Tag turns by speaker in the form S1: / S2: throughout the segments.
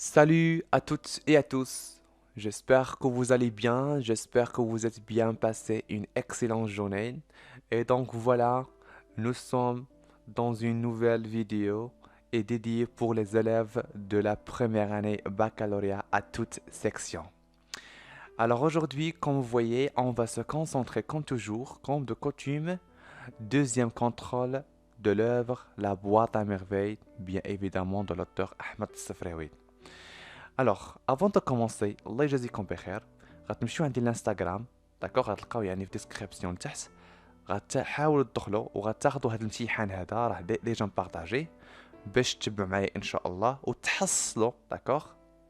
S1: Salut à toutes et à tous. J'espère que vous allez bien. J'espère que vous êtes bien passé une excellente journée. Et donc voilà, nous sommes dans une nouvelle vidéo et dédiée pour les élèves de la première année baccalauréat à toute section. Alors aujourd'hui, comme vous voyez, on va se concentrer comme toujours, comme de coutume, deuxième contrôle de l'œuvre La boîte à merveilles, bien évidemment de l'auteur Ahmed Safraoui. Alors, avant de commencer, الله يجازيكم بخير. غتمشيو عندي الانستغرام، داكوغ غتلقاو يعني في ديسكريبسيون تحت. غتحاولوا تدخلوا وغتاخذوا هذا الامتحان هذا راه ديجا مبارطاجي باش تتبعوا معايا ان شاء الله وتحصلوا داكوغ.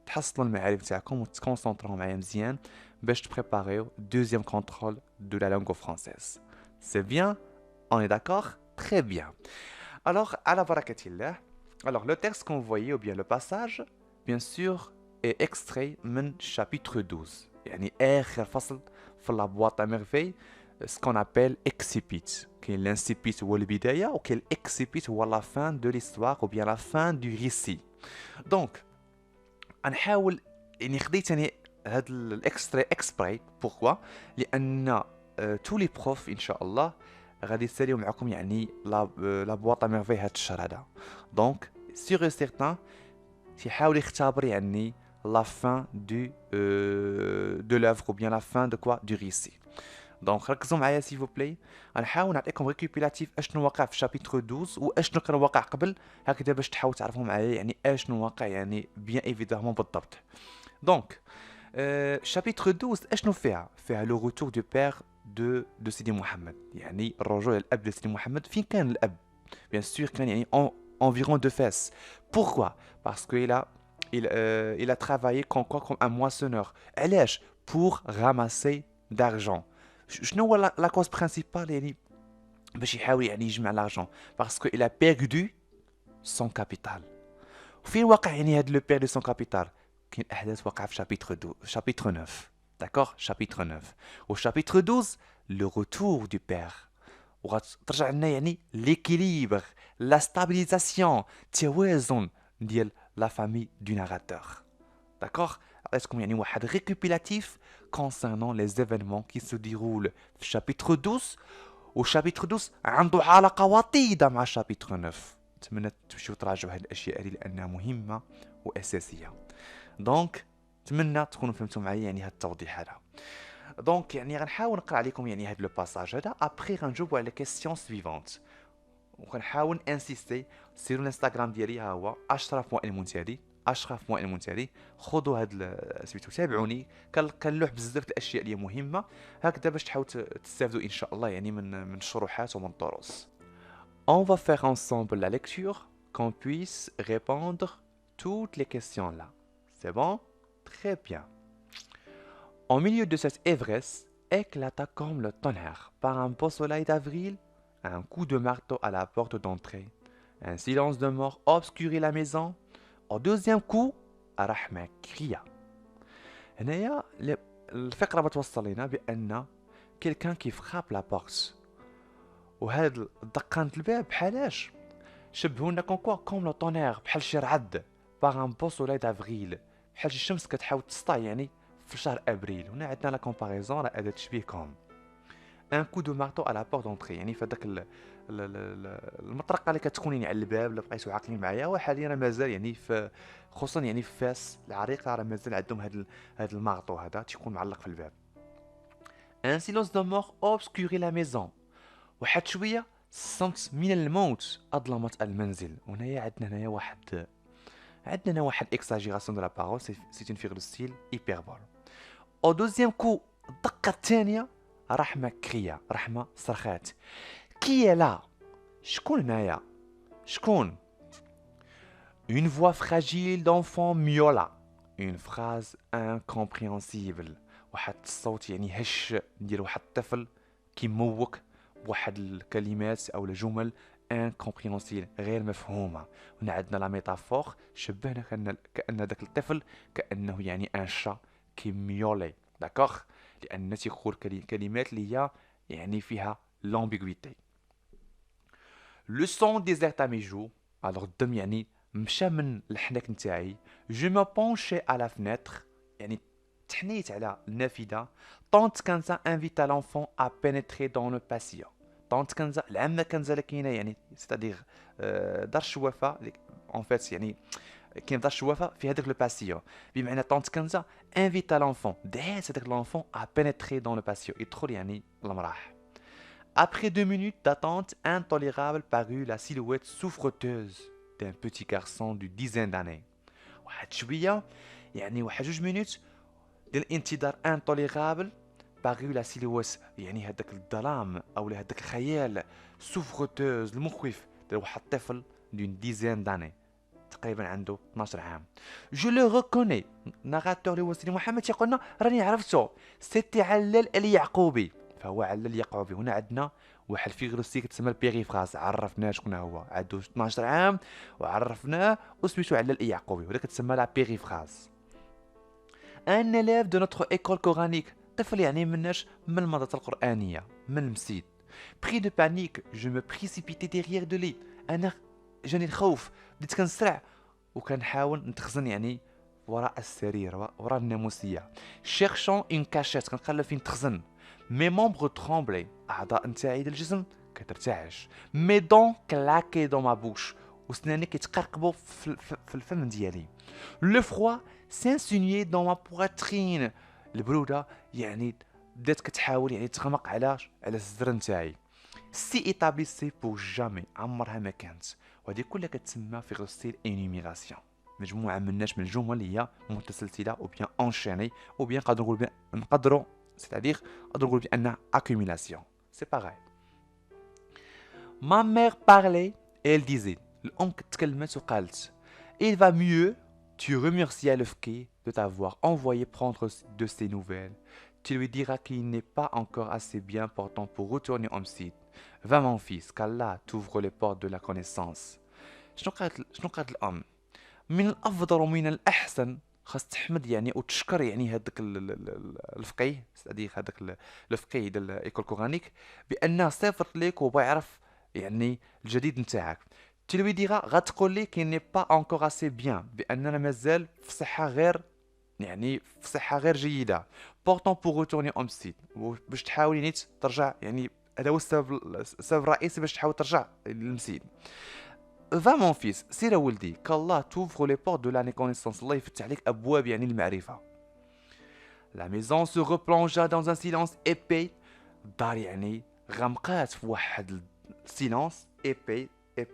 S1: تحصلوا المعارف تاعكم وتكونسونطروا معايا مزيان باش تبريباريو دوزيام كونترول دو لا لانغو فرونسيز. سي بيان؟ On est d'accord? Très bien. Alors, à la barakatillah. Alors, le texte qu'on voyait, ou bien le passage, bien sûr, est extrait من chapitre 12. يعني آخر فصل في la boîte à merveilles, ce qu'on appelle excipit. Qui est l'incipit ou البداية, ou qui est l'excipit ou la fin de l'histoire, ou bien la fin du récit. Donc, غنحاول يعني خديت يعني هذا الاكستري اكسبري. بوركوا؟ لان تو لي بروف ان شاء الله غادي يساليو معكم يعني لا بواطا ميرفي هاد الشهر هذا. دونك سيغ سيغتان تيحاول يختبر يعني لا فان دو لوفر ou bien la fin de quoi du récit. دونك ركزوا معايا سي فو بلاي. غنحاول نعطيكم ريكوبيلاتيف اشنو واقع في شابيتر 12 واشنو كان واقع قبل، هكذا باش تحاولوا تعرفوا معايا يعني اشنو واقع يعني بيان ايفيدامون بالضبط. دونك شابيتر 12 اشنو فيها؟ فيها لو روتور دو بير دو سيدي محمد، يعني الرجوع الاب لسيدي محمد. فين كان الاب؟ بيان سور كان يعني environ de Fès. Pourquoi? Parce qu'il a travaillé comme quoi? Comme un moissonneur. علاش؟ Pour ramasser d'argent. شنو هو la cause principale يعني باش يحاول يعني يجمع l'argent؟ Parce qu'il a perdu son capital. وفين واقع يعني هاد لو بير دو سون كابيتال؟ كاين احداث واقعه في شابيتر 9. داكوغ؟ شابيتر 9 و شابيتر 12 لو روتور دو بير. وغترجع لنا يعني ليكيليبر، لا ستابيليزاسيون، التوازن ديال لا فامي دو ناراتور. داكوغ؟ عطيتكم يعني واحد ريكوبيلاتيف concernant les événements qui se déroulent في شابيتر 12. وشابيتر 12 عنده علاقه وطيده مع شابيتر 9. نتمنى تمشيو تراجعوا هذه الاشياء هذه لانها مهمه واساسيه. دونك نتمنى تكونوا فهمتوا معايا يعني هذا التوضيح هذا. دونك يعني غنحاول نقرا عليكم يعني هذا لو باساج هذا ابري غنجاوبوا على كيسيون سويفونت. وغنحاول انسيستي. سيروا الانستغرام ديالي ها هو اشرف المنتدي. خذوا هذا سميتو تابعوني. كنلوح بزاف الاشياء اللي مهمه هكذا باش تحاولوا تستافدوا ان شاء الله يعني من الشروحات ومن الدروس. On va faire ensemble la lecture, qu'on puisse répondre toutes les questions là. C'est bon? Très bien. Au milieu de cette ivresse, éclata comme le tonnerre par un beau soleil d'avril, un coup de marteau à la porte d'entrée. Un silence de mort obscurit la maison. Au deuxième coup, Rahma cria. هنايا الفقرة بتوصل لنا بأن quelqu'un qui frappe la porte. وهاد دقانة الباب بحالاش؟ شبهوا لنا كوم لو طونير، بحال شي رعد. باغ ان بو سولاي دافريل، بحال شي الشمس كتحاول تسطع يعني في شهر ابريل. هنا عندنا لا كومباريزون، راه اداه تشبيه كوم. ان كو دو مارتو على بورت دونتري، يعني في هذاك المطرقه اللي كتكون يعني على الباب. الا بقيتو عاقلين معايا، وحاليا راه مازال يعني في خصوصا يعني في فاس العريقه راه مازال عندهم هاد المارطو هذا تيكون معلق في الباب. ان سيلونس دو مور اوبسكوري لا ميزون. وحد شويه صمت من الموت اظلمت المنزل. وهنايا عندنا واحد اكساجيراسيون دو لا بارول، سي اون فيغ دو ستيل هيبربول. او دوزيام كو، الدقه الثانيه، رحمه كريا، رحمه صرخات. كي لا؟ شكون هنايا؟ شكون؟ Une voix fragile d'enfant miaula. Une phrase incompréhensible. واحد الصوت يعني هش ديال واحد الطفل كيموك بواحد الكلمات او الجمل انكومبريهنسيل غير مفهومه. هنا عندنا لا ميتافور، شبهنا كأن ذاك الطفل كأنه يعني ان شا كيميولي. داكوغ؟ لأن تيقول كلمات اللي هي يعني فيها لامبيغويتي. لو سون ديزيرتا مي جو. الوغ الدم يعني مشى من الحناك نتاعي. جو مو بونشي à la fenêtre يعني تحنيت على النافذة. طونت كنزة انفيتا لونفون à pénétrer dans le patio. طونت كنزة العامة كنزة اللي كاينة يعني ستادير دار الشوافة اون فيت يعني كاين دار الشوافة في هذاك لو باسيو. بمعنى طونت كنزة انفيتا لونفون دعات هذاك لونفون à pénétrer dans le patio يدخل يعني المراح. Après 2 minutes d'attente intolérable parut la silhouette souffreteuse d'un petit garçon d'une dizaine d'années. واحد شوية يعني واحد 2 minutes ديال الانتظار intolérable parut la silhouette يعني هذاك الظلام او هذاك الخيال souffreteuse المخيف ديال واحد الطفل d'une dizaine d'années تقريبا عنده 12 عام. جو لو ريكوني ناراتور اللي هو سيدي محمد تيقول لنا راني عرفتو سيتي علال اليعقوبي. فهو علال اليعقوبي. هنا عندنا واحد الفيغروسي كتسمى البيغيفراز عرفناه شكون هو عنده 12 عام وعرفناه وسميتو علال اليعقوبي ولا كتسمى لا بيغيفراز. ان élève de notre école coranique طفل يعني مناش من المدرسة القرآنية من المسيد. Pris de panique je me précipitais derrière de lui. انا جاني الخوف بديت كنسرع وكنحاول نتخزن يعني وراء السرير وراء الناموسيه. cherchant une cachette كنقلب فين نتخزن. mes membres tremblaient اعضاء نتاعي ديال الجسم كترتعش. mes dents claquaient dans ma bouche وسناني كيتقرقبوا في الفم ديالي. le froid s'insinuait dans ma poitrine البروده يعني بدات كتحاول يعني تغمق على الزر نتاعي. سي ايتابليسي بور جامي عمرها ما كانت. وهذه كلها كتسمى في غسيل انيميراسيون مجموعه من الناس من الجمل اللي هي متسلسله او بيان انشيني او بيان نقدروا سيتادير نقدروا بانها اكوميلاسيون سي باغاي. ما مير بارلي elle disait الام تكلمت وقالت il va mieux tu remercies le fquet de t'avoir envoyé prendre de ses nouvelles. Tu lui diras qu'il n'est pas encore assez bien portant pour retourner au site. Va mon fils, qu'Allah t'ouvre les portes de la connaissance. شنو قالت الأم؟ من الأفضل ومن الأحسن خاص تحمد يعني وتشكر يعني هذاك الفقيه سادير هذاك الفقيه ديال ايكول كورانيك بأنه صيفط ليك وبغى يعرف يعني الجديد نتاعك. تلوي ديغا غتقول لي كي ني با انكور اسي بيان بأننا مازال في صحة غير يعني في صحة غير جيدة. بورتون بور روتورني اوم سيت باش تحاول يعني ترجع يعني هذا هو السبب الرئيسي باش تحاول ترجع للمسيد. Va mon fils سير ولدي كالله توفر لي بورت دو لا ريكونيسونس الله يفتح عليك ابواب يعني المعرفة. La maison se replongea dans un silence épais. الدار يعني غمقات في واحد السيلونس épais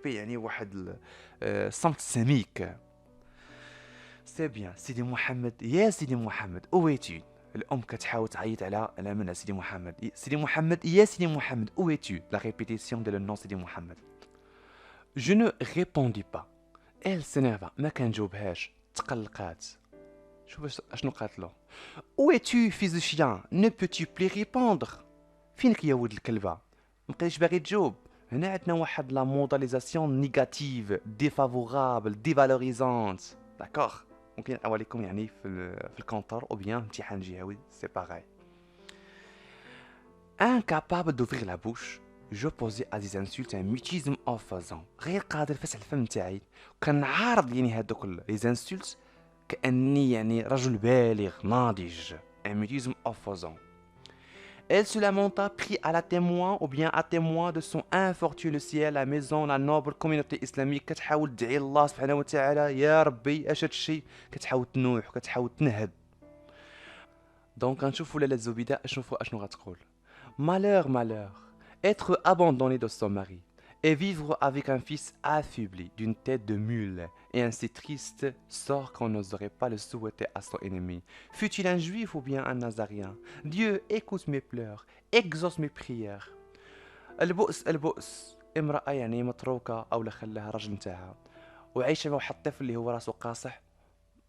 S1: يعني واحد الصمت سميك. سي بيان سيدي محمد يا سيدي محمد اويتي. الام كتحاول تعيط على منها سيدي محمد. سيدي محمد يا سيدي محمد اويتي. لا ريبيتيسيون ديال النون سيدي محمد. Je ne répondis pas. Elle s'énerva ما كنجاوبهاش تقلقات. شوف اشنو قالت له. Où es-tu fils de chien ne peux-tu plus répondre. فينك يا ولد الكلبة مبقيتش باغي تجاوب. هنا عندنا واحد لا موداليزاسيون نيجاتيف ديفافورابل ديفالوريزونت داكوغ ممكن نعاودلكم يعني في الكونتر او بيان امتحان جهوي سي باغاي. incapable d'ouvrir la bouche j'opposais à des insultes un mutisme offensant. غير قادر فتح الفم تاعي كنعارض يعني هذوك لي انسولت كاني يعني رجل بالغ ناضج. un mutisme offensant. Elle se lamenta, prit à la témoin ou bien à témoin de son infortuné le ciel, la maison, la noble communauté islamique كتحاول تدعي الله سبحانه وتعالى يا ربي اش هادشي كتحاول تنوح وكتحاول تنهد. دونك غنشوفوا لاله الزبيده اشنو غتقول. Malheur, malheur, être abandonné de son mari et vivre avec un fils affaibli d'une tête de mule et ainsi triste sort qu'on n'oserait pas le souhaiter à son ennemi. Fut-il un juif ou bien un nazarien? Dieu écoute mes pleurs, exauce mes prières. البؤس امرأة يعني متروكة أو خلاها رجل نتاعها وعايشة مع واحد الطفل اللي هو راسه قاصح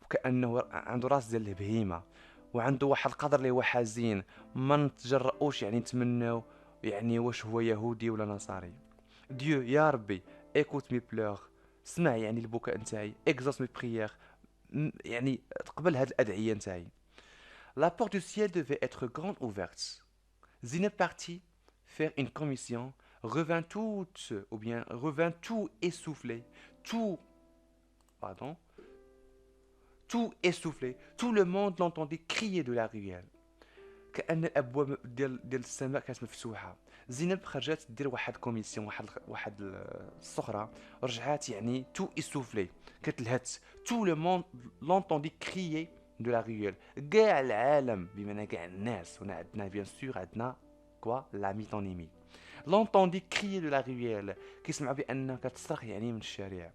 S1: وكأنه عنده راس ديال البهيمة وعنده واحد القدر اللي هو حزين ما نتجرؤوش يعني نتمناو يعني واش هو يهودي ولا نصاري. ديو يا ربي ايكوت مي بلور سمع يعني البكاء نتاعي اكزوس مي بريير يعني تقبل هاد الادعيه نتاعي. La porte du ciel devait être grande ouverte. Zineb partit faire une commission, revint tout essoufflé, tout pardon, tout essoufflé. Tout le monde l'entendait crier de la ruelle. كأن الابواب ديال السماء كانت مفتوحه. زينب خرجت دير واحد كوميسيون، واحد الصخره، رجعات يعني تو اسوفلي، كتلهت. تو لو موند لونتوندي كريي دو لا ريول، كاع العالم بمعنى كاع الناس. هنا عندنا بيان سور عندنا كوا لا ميتونيمي. لونتوندي كريي دو لا ريول، كيسمعوا بان كتصرخ يعني من الشارع.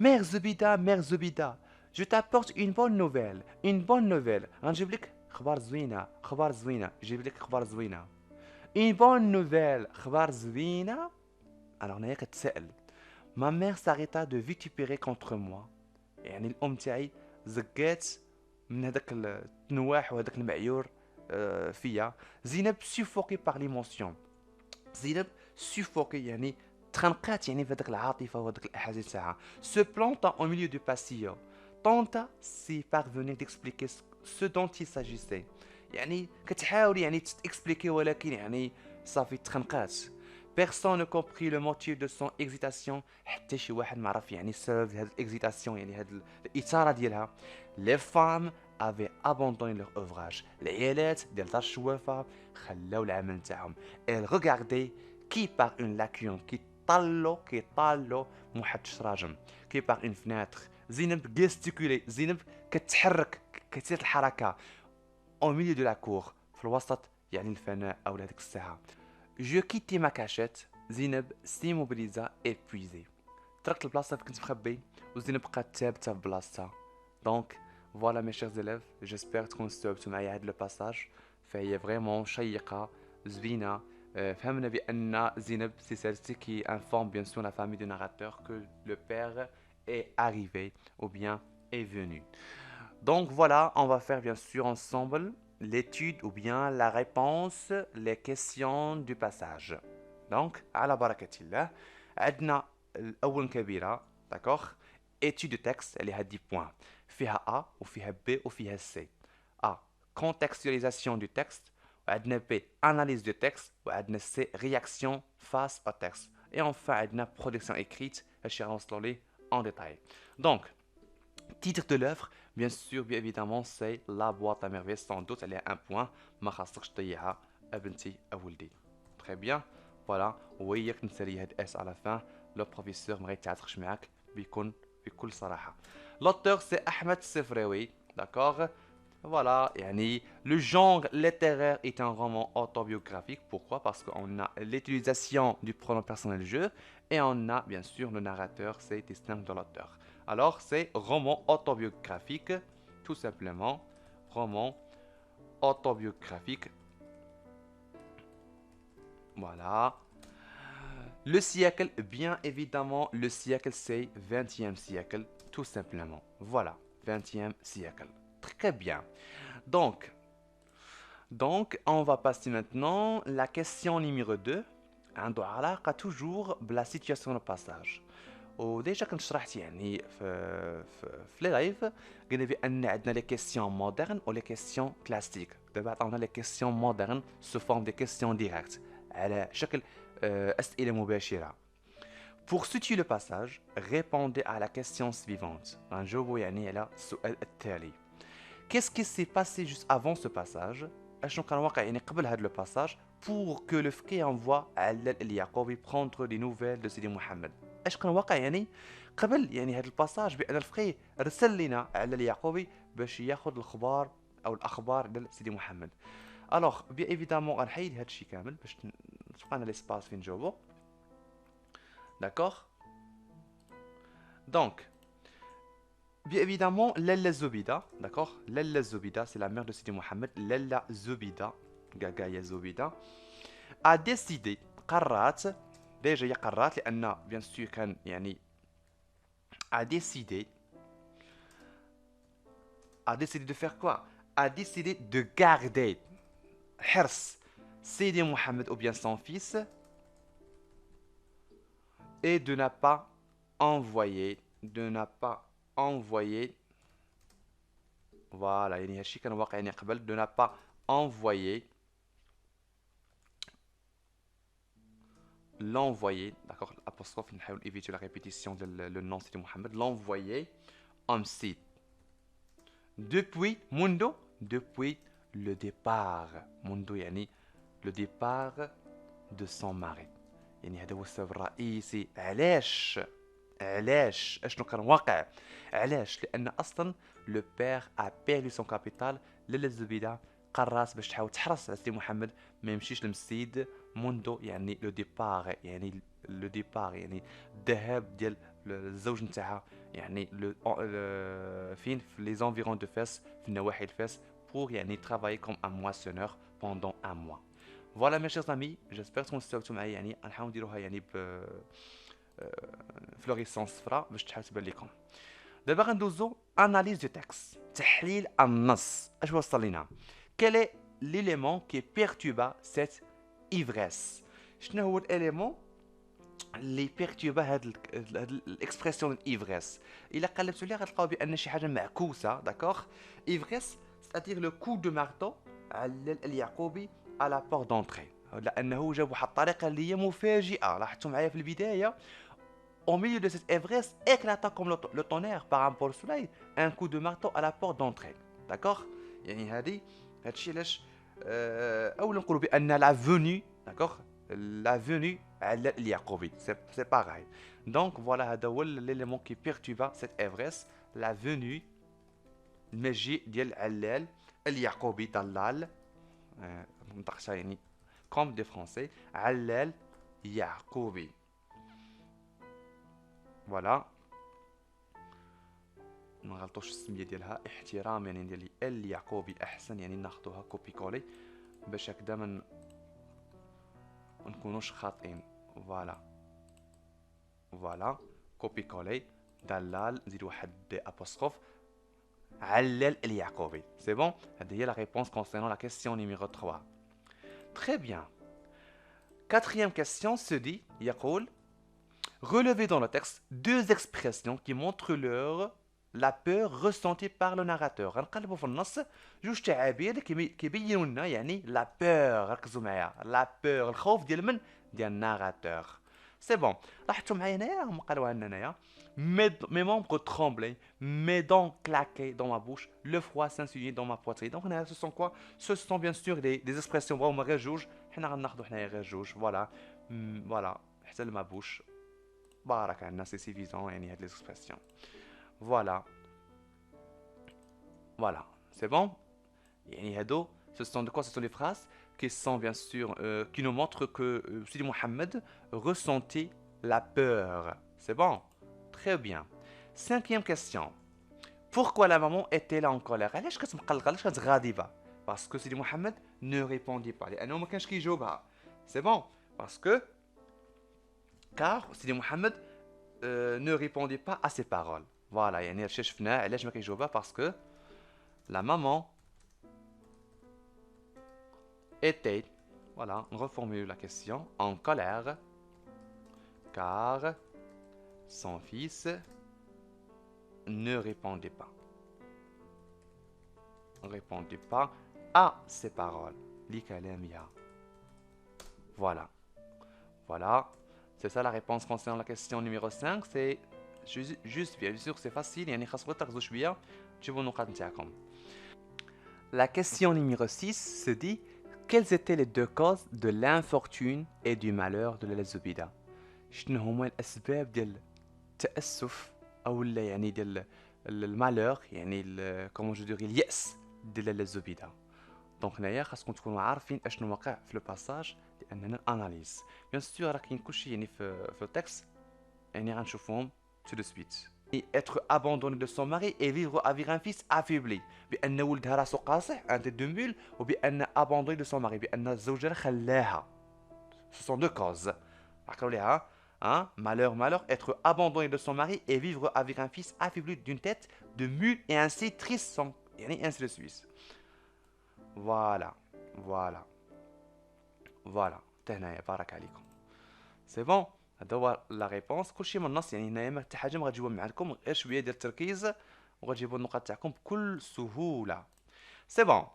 S1: مير زبيده، مير زبيده، جو تابورت اون بون نوفيل، اون بون نوفيل، غنجيب لك خبار زوينه، خبار زوينه، جيب لك خبار زوينه. اون بون نوفيل، خبار زوينه. الوغ هنايا كتسائل. ما مير ساريتا دو فيتيبيري كونتر موا، يعني الام تاعي زكات من هذاك التنواح وهذاك المعيور فيا. زينب سوفوكي باغ ليموسيون، زينب سوفوكي يعني تخنقات يعني في هذاك العاطفه وهذاك الاحاسيس تاعها. سو بلانتا او ميليو دو باسيو، tenta si parvenir d'expliquer ce dont il s'agissait. يعني كتحاول يعني تكسبليكي ولكن يعني صافي تخنقات. Personne ne comprit le motif de son excitation، حتى شي واحد ما عرف يعني السبب هاد الاكزيتاسيون، يعني هاد الاثاره ديالها. Les femmes avaient abandonné leur ouvrage، العيالات ديال دار الشوافه خلاو العمل تاعهم. Elles regardaient qui par une lacune، كيطالو من واحد الشراجم، كي par une fenêtre. زينب جيستيكولي، زينب كتحرك كثير الحركه. او ميليو دو لا كور، في الوسط يعني الفناء او هذيك الساحه. جو كيتي ما كاشيت، زينب سي موبيليزا ايبويزي، تركت البلاصه اللي كنت مخبي وزينب بقات ثابته ببلاصتها. دونك فوالا مي شير زيليف، جيسبر تكون استوعبتوا معايا هاد لو باساج، فهي فريمون شيقه زوينه. فهمنا بان زينب سي celle-ci qui informe bien sûr la famille du narrateur que le père est arrivé ou bien est venu. Donc voilà, on va faire bien sûr ensemble l'étude ou bien la réponse, les questions du passage. Donc, على بركة الله. عندنا الأول كبيرة، d'accord. étude de texte اللي هاد 10 points. فيها A وفيها B وفيها C. A contextualisation du texte، وعندنا B analyse du texte، وعندنا C réaction face au texte. Et enfin عندنا production écrite، هادشي غنوصلوا ليه en détail. Donc, titre de l'œuvre, bien sûr, bien évidemment, c'est La boîte à merveilles. Sans doute, elle est un point. ما خاصكش تضيعها ابنتي او ولدي. Très bien. Voilà. وياك نسالي هاد اس على fin. Le professeur ما غيتعاطخش معاك، بيكون بكل صراحة. L'auteur c'est Ahmed Sefraoui. D'accord. Voilà, yani, le genre littéraire est un roman autobiographique. Pourquoi? Parce qu'on a l'utilisation du pronom personnel je et on a bien sûr le narrateur, c'est distinct de l'auteur. Alors c'est roman autobiographique, tout simplement. Roman autobiographique. Voilà. Le siècle, bien évidemment, le siècle c'est 20e siècle, tout simplement. Voilà, 20e siècle. Très bien. Donc, on va passer maintenant la question numéro 2. عنده علاقة toujours بلا situation de passage. وديجا كنت شرحت يعني في لي لايف، قلنا بان عندنا لي كيسيون مودرن و لي كيسيون كلاسيك. دابا عطاونا لي كيسيون مودرن سو فورم دي كيسيون ديريكت، على شكل اسئله مباشره. Pour situer le passage, répondez à la question suivante. غنجاوبوا يعني على السؤال التالي. Qu'est-ce qui s'est passé juste avant ce passage؟ اشنو كان واقع يعني قبل هذا لو باساج pour que le فقيه envoie علال اليعقوبي prendre des nouvelles de سيدي محمد؟ اش كان واقع يعني قبل يعني هذا الباساج بان الفقيه رسل لنا علال اليعقوبي باش ياخذ الخبار او الاخبار ديال سيدي محمد. الوغ بيان ايفيدامون غنحيد هذا الشيء كامل باش تبقى لنا ليسباس فين نجاوبو. داكوغ. دونك bien évidemment, Lalla Zobida, d'accord. Lalla Zobida, c'est la mère de Sidi Mohamed. Lalla Zobida, Gagaya Zobida, a décidé, قررت، déjà هي قررت لأن bien sûr كان يعني a décidé de faire quoi? A décidé de garder حرص Sidi Mohamed ou bien son fils et de ne pas envoyer voilà يعني هادشي كان واقع يعني قبل de ne pas envoyer l'envoyer, d'accord, l'apostrophe, on va éviter la répétition de le nom de Mohamed, l'envoyer en site. Depuis, mundo, depuis le départ. Mundo, yani le départ de son mari. يعني هذا هو السبب الرئيسي. علاش اشنو كان واقع؟ علاش؟ لان اصلا لو بير ا بيرلي سون كابيتال. لاله الزبيده قررت باش تحاول تحرص على سيدي محمد ما يمشيش للمسجد منذ يعني لو ديبار، يعني لو ديبار يعني الذهاب ديال الزوج نتاعها، يعني فين في لي زونفيرون دو فاس، في النواحي الفاس، pour يعني travailler comme un moissonneur pendant un mois. Voilà mes chers amis, j'espère تكونوا استوعبتوا معايا، يعني غنحاول نديروها يعني ب فلوريسونس صفراء باش تحاول تبان لكم. دابا غندوزو اناليز دو تكست، تحليل النص. اش وصل لينا؟ quel est l'élément qui perturba cette ivresse؟ شنو هو الاليمون اللي بيرتوبا هاد الاكسبرسيون ايفريس؟ الا قلبتوا عليها غتلقاو بان شي حاجه معكوسه، داكوغ. ايفريس c'est-à-dire le coup de marteau على اليعقوبي à la porte d'entrée، لانه جاب واحد الطريقه اللي هي مفاجئه. لاحظتوا معايا في البدايه au milieu de cette ivresse éclata comme le tonnerre par un pôle soleil un coup de marteau à la porte d'entrée، داكوغ. يعني هادشي علاش اولا نقولوا بان لا فوني، داكوغ، لا فوني على اليعقوبي سي باغاي. دونك فوالا هذا هو ليليمون كي بيرتوبا سيت ايفريس، لا فوني، المجيء ديال علال اليعقوبي، دلال منطقتها يعني كوم دي فرونسي، علال يعقوبي. فوالا ما نغلطوش السميه ديالها، احترام يعني ديال اليعقوبي احسن، يعني ناخذوها كوبي كولي باش هكذا ما نكونوش خاطئين. فوالا كوبي كولي، دلال، نزيد واحد دي ابوستروف، علال اليعقوبي. سي بون، هذه هي لا ريبونس كونسيرنون لا كيسيون نيميرو 3. Très bien. Quatrième question se dit, يقول relevez dans le texte deux expressions qui montrent la peur ressentie par le narrateur. غنقلبوا في النص جوج تعابير كيبينوا لنا يعني لا بور. ركزوا معايا، لا بور، الخوف ديال من؟ ديال الناراتور. سي بون، لاحظتوا معايا هنايا هما قالوها لنا هنايا mes membres tremblaient, mes dents claquaient dans ma bouche, le froid s'insinuait dans ma poitrine. Donc هنا ce sont quoi? Ce sont bien sûr des expressions هما غير جوج، حنا غناخذوا حنايا غير جوج. فوالا فوالا حتى ما بوش بارك عنا سي سيفيزون يعني هاد لي اكسبرسيون. Voilà. Voilà. C'est bon? يعني هادو ce sont de quoi? Ce sont des phrases qui sont bien sûr qui nous montrent que Sidi Mohamed ressentait la peur. C'est bon? Très bien. Cinquième question. Pourquoi la maman était-elle en colère? علاش كتمقلقه؟ علاش كتغاضبه؟ Parce que Sidi Mohamed ne répondit pas. لأنه ما كانش كيجاوبها. C'est bon? Parce que car Sidi Mohamed ne répondait pas à ses paroles. Voilà, يعني هادشي شفناه علاش ما كيجاوبها parce que la maman était, voilà, on reformule la question, en colère car son fils ne répondait pas. Ne répondait pas à ses paroles. لكلامها. Voilà. Voilà. C'est ça la réponse concernant la question numéro 5. C'est juste bien sûr c'est facile يعني خاصكم تركزوا شويه تجيبوا النقاط نتاعكم. La question numéro 6 se dit quelles étaient les deux causes de l'infortune et du malheur de Lala Zoubida؟ شنو هما الاسباب ديال التاسف او يعني ديال المالور، يعني كومون جو ديري الياس ديال لالا زبيده. دونك هنايا خاصكم تكونوا عارفين اشنو واقع في لو باساج لاننا اناليز. بيان سور راه كاين كلشي يعني في التكست يعني غنشوفوهم tout de suite. Être abandonné de son mari et vivre avec un fils affaibli، بأن ولدها راسو قاصح un tête de mule، وبأن abandonné de son mari بأن الزوج خلاها. Ce sont deux causes. عقلوا ليها hein? Malheur, être abandonné de son mari et vivre avec un fils affaibli d'une tête de mule et ainsi triste يعني ainsi de suite. Voilà. تهنايا بارك عليكم. سي بون، هذا هو لا ريبونس. كلشي من النص يعني هنايا حتى حاجه ما غتجيبوها معكم، غير شويه ديال التركيز وغتجيبوا النقاط تاعكم بكل سهوله. سي بون.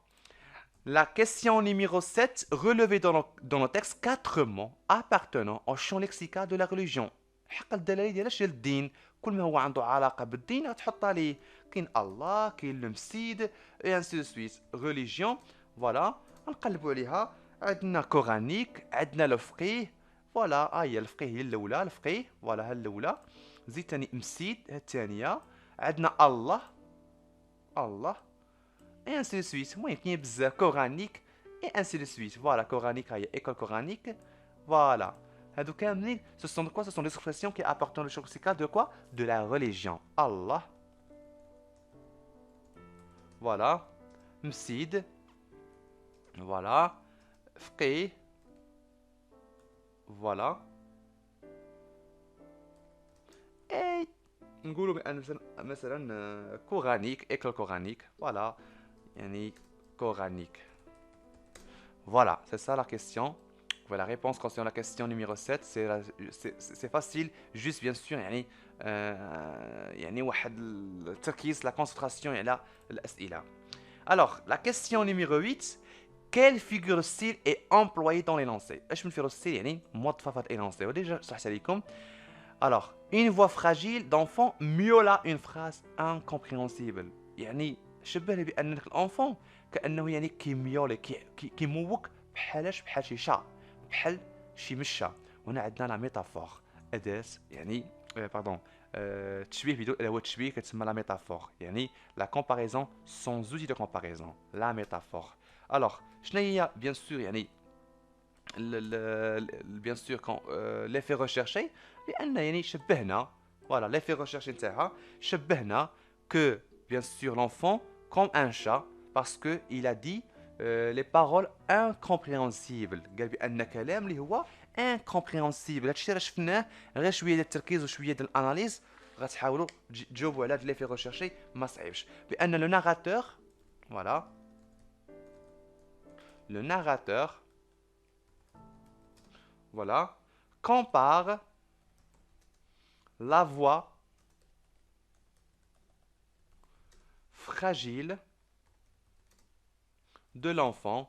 S1: La question numéro 7, relevez dans le texte 4 mots appartenant au champ lexical de la religion. حق الدلالة ديالها ديال الدين، كل ما هو عنده علاقة بالدين غتحط عليه. كاين الله، كاين المسيد، et ainsi de suite. Religion، فوالا، نقلبوا عليها. عندنا كورانيك، عندنا الفقيه، فوالا، هي الفقيه هي الأولى، الفقيه، فوالا ها الأولى. زيد تاني مسيد، ها الثانية. عندنا الله، الله، et ainsi de suite. المهم كاين بزاف كورانيك et ainsi de suite. Voilà, coranique, هي école coranique. Voilà. هادو كاملين ce sont quoi? Ce sont des expressions qui appartiennent au champ lexical de quoi? De la religion. Allah. Voilà. Msid. Voilà. Fqih. Voilà. Et نقولوا بأن مثلا coranique, école coranique. Voilà. يعني coranique. Voilà, c'est ça la question. Voilà, la réponse concernant la question numéro 7, c'est facile, juste bien sûr, يعني واحد التركيز, la concentration على الأسئلة. Alors, la question numéro 8, quelle figure de style est employée dans l'énoncé? ايش من figure de style يعني موظفة في l'énoncé؟ وديجا شرحت عليكم. Alors, une voix fragile d'enfant miaula une phrase incompréhensible. يعني شبه لي بأن الانفون كأنه يعني كيميولي كيموك بحال شي شا، بحال شي مشا. هنا عندنا لا ميتافور، أداة يعني باردون تشبيه بدون أدوات تشبيه كتسمى لا ميتافور، يعني لا كومباريزون سون زوتي دو كومباريزون، لا ميتافور. الوغ شنو هي بيان سور يعني بيان سور ليفي ريشيرشي؟ لان يعني شبهنا، فوالا ليفي ريشيرشي نتاعها شبهنا كو بيان سور لونفون كوم ان شا باسكو il a dit les paroles incompréhensibles. قال بان كلام اللي هو incompréhensible. هادشي راه شفناه، غير شويه ديال التركيز وشويه ديال الاناليز غتحاولوا تجاوبوا على هاد ليفي ريشيرشي، ما صعيبش. بان لو ناراتور، فوالا le narrateur, voilà, compare la voix fragile de l'enfant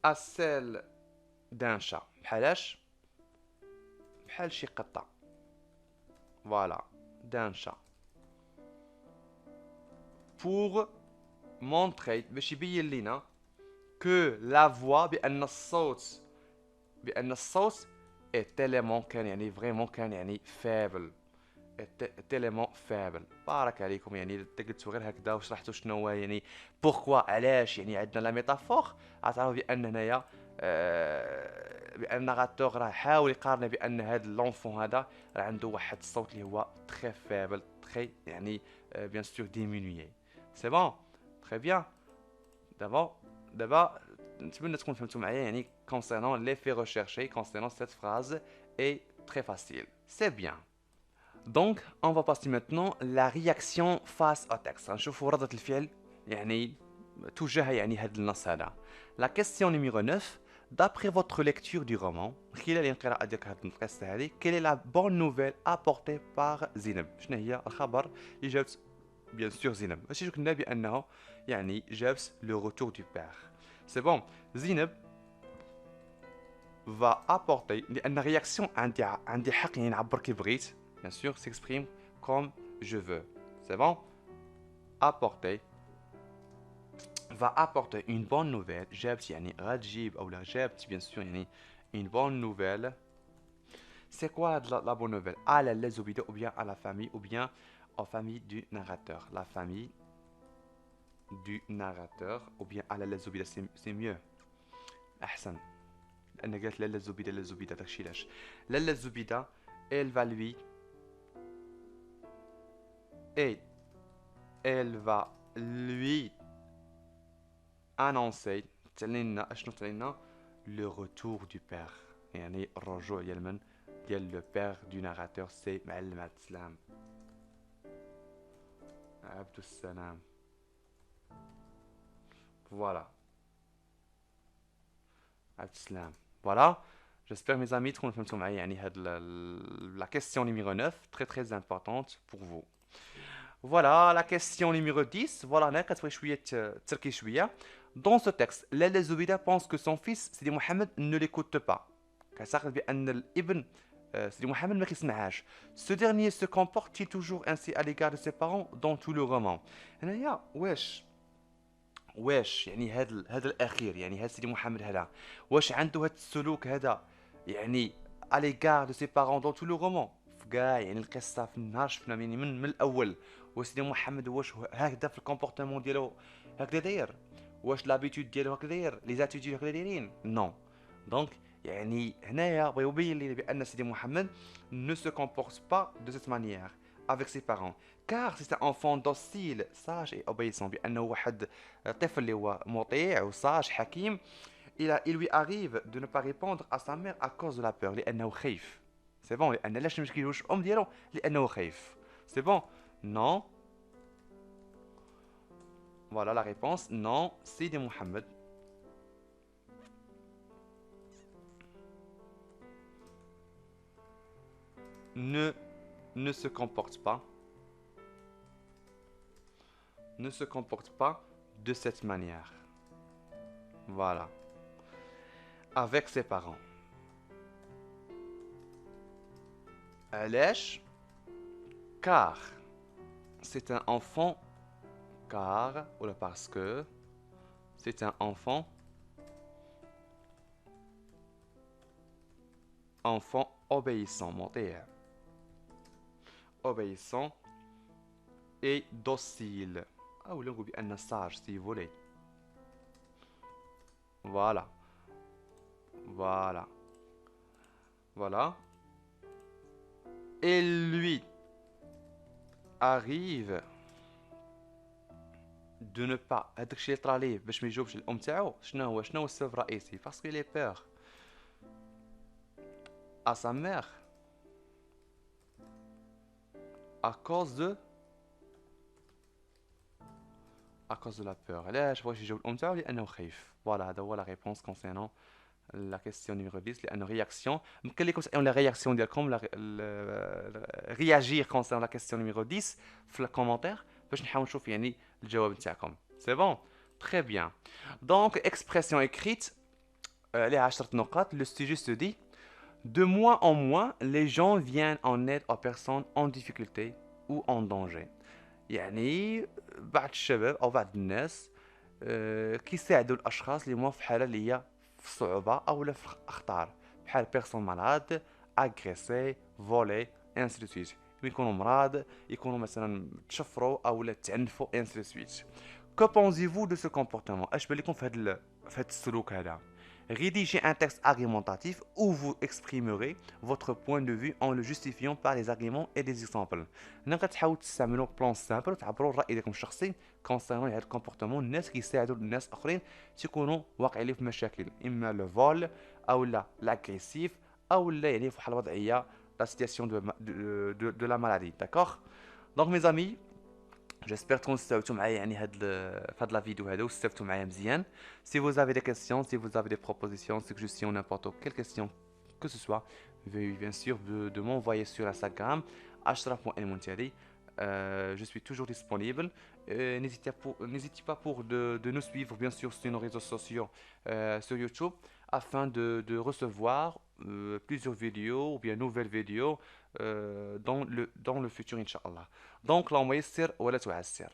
S1: à celle d'un chat. بحالاش؟ بحال شي قطة. Voilà, d'un chat. Pour montrer باش يبين لينا que la voix بأن الصوت est tellement كان يعني vraiment كان يعني faible. تيليمون فابل. بارك عليكم، يعني قلتوا غير هكذا وشرحتوا شنو هو يعني بوركوا علاش يعني عندنا لا ميتافور. غتعرفوا بان هنايا بان النغاتور راه حاول يقارن بان هذا لونفون هذا راه عنده واحد الصوت اللي هو تري فابل، تري يعني بيان سور ديمينوي. سي بون، تري بيان. دابا نتمنى تكونوا فهمتوا معايا يعني concernant l'effet recherché concernant cette phrase est très facile. C'est bien. Donc, on va passer maintenant la réaction face au texte. نشوفوا ردة الفعل يعني تجاه يعني هذا النص هذا. La question numéro 9. D'après votre lecture du roman, خلال القراءة ديال هذه القصة هذه، quelle est la bonne nouvelle apportée par زينب؟ شنو هي الخبر اللي جابت بيان سور زينب؟ ماشي قلنا بأنه يعني جابت le retour du père. C'est bon. زينب va apporter لأن réaction عندي حق يعني نعبر كي بغيت. Bien sûr, s'exprime comme je veux. C'est bon? Apporter va apporter une bonne nouvelle. جابت يعني غتجيب أو لا جابت bien sûr يعني une bonne nouvelle. C'est quoi la bonne nouvelle? À la lezobida ou bien à la famille ou bien aux familles du narrateur. La famille du narrateur ou bien à la lezobida, c'est mieux. أحسن. لأن قالت لا الزبيدة داكشي علاش. لا الزبيدة elle va lui et elle va lui annoncer le retour du père. يعني الرجوع ديال من؟ ديال le père du narrateur, c'est معلم عبد السلام. عبد السلام. Voilà. عبد السلام. Voilà. J'espère mes amis تكونوا فهمتوا معايا يعني هاد la question numéro 9 très très importante pour vous. Voilà la question numéro 10. Voilà, هنا كتبغي شوية تركي شوية. Dans ce texte, Laila Zoubida pense que son fils Sidi Mohamed ne l'écoute pas. كتعتقد بأن الابن سيدي محمد ما كيسمعهاش. Ce dernier se comporte-t-il toujours ainsi à l'égard de ses parents dans tout le roman. هنايا واش يعني هذا الاخير، يعني هذا سيدي محمد هذا واش عنده هذا السلوك هذا يعني à l'égard de ses parents dans tout le roman في كاع يعني القصه في النهار شفنا من الاول. واش سيدي محمد واش هكذا في الكومبورتمون ديالو هكذا داير، واش لابيتود ديالو هكذا داير، لي زاتيتود هكذا دايرين نو. دونك يعني هنايا بغا يبين لي بان سيدي محمد ne se comporte pas de cette manière avec ses parents car c'est un enfant docile sage et obéissant بأنه واحد طفل اللي هو مطيع وصاج حكيم. Il lui arrive de ne pas répondre à sa mère à cause de la peur لأنه خايف. C'est bon لأن علاش ما كيجيوش الأم ديالو لأنه خايف. C'est bon. Non. Voilà la réponse. Non, Sidi Mohamed ne ne se comporte pas ne se comporte pas de cette manière. Voilà. Avec ses parents. علاش car c'est un enfant car ou parce que c'est un enfant obéissant مطيع obéissant et docile أو نقول بأن sage si vous voulez. Voilà. Voilà. Voilà. Et lui arrive de ne pas هذاك الشيء اللي طرا ليه باش ما يجاوبش الام تاعو شنو هو السبب الرئيسي parce qu'il est peur à sa mère à cause de la peur. علاش بغاش يجاوب الام تاعو لانه خايف. فوالا هذا هو لا ريبونس كونسيرنون لا كيسيون نيميرو 10 لانه رياكسيون يمكن لكم تسالون لا رياكسيون ديالكم رياجير كونسيرنون لا كيسيون نيميرو 10 في الكومونتير باش نحاول نشوف يعني الجواب نتاعكم. سي بون تري بيان. دونك اكسبرسيون اكريت عليها 10 نقاط. لو سوجي سو دي de moins en moins les gens viennent en aide aux personnes en difficulté ou en danger. يعني بعض الشباب او بعض الناس كيساعدوا الاشخاص اللي هما في حاله اللي هي في صعوبه او في اخطار بحال بيرسون مالاد اغريسي فولي انسي دو سويت. يكونوا مرض يكونوا مثلا تشفروا او تعنفوا انسي دو سويت. كو بونزيفو دو سو كومبورتمون اش بان لكم في هذا السلوك هذا. Rédigez un texte argumentatif où vous exprimerez votre point de vue en le justifiant par les arguments et des exemples. هنا كتحاولوا تستعملوا بلان سامبل وتعبروا الرأي ديالكم الشخصي كونسيرنون هذا الكومبورتمون الناس كيساعدوا الناس اخرين تيكونوا واقعين في مشاكل اما لو فول او لا لاغريسيف او لا يعني في واحد الوضعيه لا سيتياسيون دو لا مالادي. داكوغ دونك مي زامي j'espère تكونوا استوعبتوا معايا يعني هاد لا فيديو هذا واستفدتوا معايا مزيان. Si vous avez des questions, si vous avez des propositions, suggestions, n'importe quelle question que ce soit, veuillez bien sûr de m'envoyer sur Instagram ashraf.elmonteri. Je suis toujours disponible. N'hésitez pas pour de nous suivre bien sûr sur nos réseaux sociaux sur YouTube afin de recevoir plusieurs vidéos ou bien nouvelles vidéos dans le futur Inch'Allah. Donc, la muyassir wa la tu'assir.